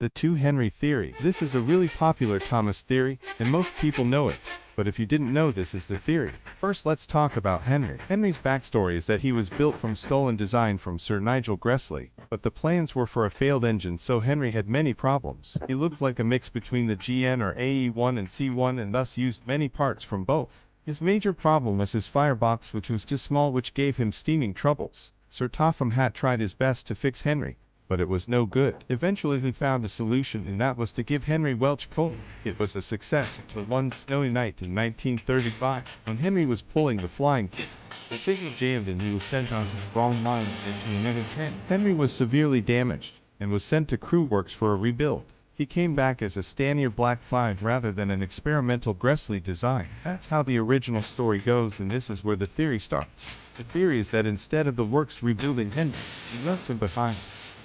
The 2 Henry theory. This is a really popular Thomas theory, and most people know it. But if you didn't know, this is the theory. First, let's talk about Henry. Henry's backstory is that he was built from stolen design from Sir Nigel Gresley, but the plans were for a failed engine, so Henry had many problems. He looked like a mix between the GN or AE1 and C1 and thus used many parts from both. His major problem was his firebox, which was too small, which gave him steaming troubles. Sir Topham Hatt tried his best to fix Henry, but it was no good. Eventually he found a solution, and that was to give Henry Welch coal. It was a success until one snowy night in 1935, when Henry was pulling the flying kit. The signal jammed and he was sent on to the wrong line into another train. Henry was severely damaged, and was sent to crew works for a rebuild. He came back as a Stanier Black 5 rather than an experimental Gresley design. That's how the original story goes, and this is where the theory starts. The theory is that instead of the works rebuilding Henry, he left him behind.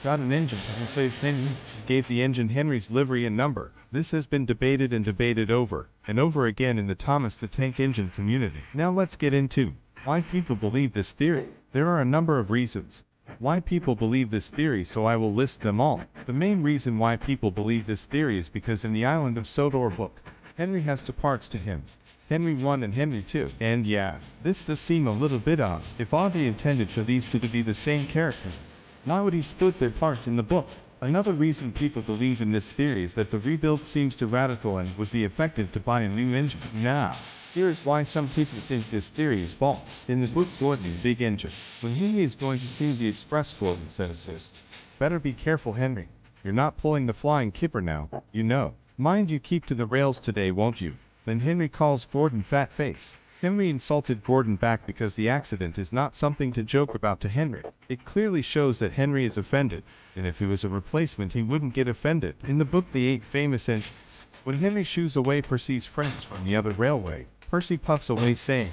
Got an engine to replace Henry, gave the engine Henry's livery and number. This has been debated and debated over and over again in the Thomas the Tank Engine community. Now let's get into why people believe this theory. There are a number of reasons why people believe this theory, so I will list them all. The main reason why people believe this theory is because in the Island of Sodor book, Henry has 2 parts to him. Henry I and Henry II. And yeah, this does seem a little bit odd. If Audrey intended for these 2 to be the same character, why would he split their parts in the book? Another reason people believe in this theory is that the rebuild seems too radical and would be effective to buy a new engine. Now, here is why some people think this theory is false. In the book Gordon, Big Engine, when Henry is going to clean the express Gordon says this: "Better be careful, Henry. You're not pulling the flying kipper now, you know. Mind you keep to the rails today, won't you?" Then Henry calls Gordon fat face. Henry insulted Gordon back because the accident is not something to joke about to Henry. It clearly shows that Henry is offended, and if he was a replacement he wouldn't get offended. In the book The 8 Famous Engines, when Henry shoos away Percy's friends from the other railway, Percy puffs away saying,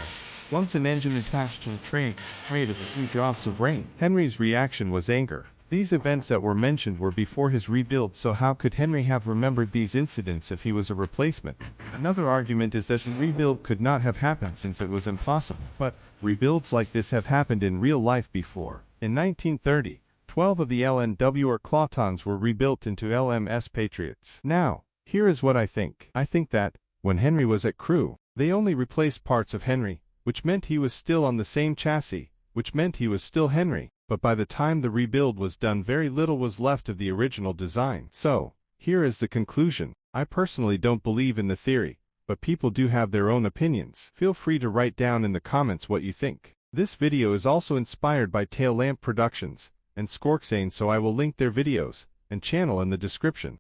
"Once an engine attached to a train, afraid of a few drops of rain." Henry's reaction was anger. These events that were mentioned were before his rebuild, so how could Henry have remembered these incidents if he was a replacement? Another argument is that the rebuild could not have happened since it was impossible. But rebuilds like this have happened in real life before. In 1930, 12 of the LNW or Clawtons were rebuilt into LMS Patriots. Now, here is what I think. I think that, when Henry was at crew, they only replaced parts of Henry, which meant he was still on the same chassis, which meant he was still Henry. But by the time the rebuild was done, very little was left of the original design. So, here is the conclusion. I personally don't believe in the theory, but people do have their own opinions. Feel free to write down in the comments what you think. This video is also inspired by Tail Lamp Productions and Scorchzane, so I will link their videos and channel in the description.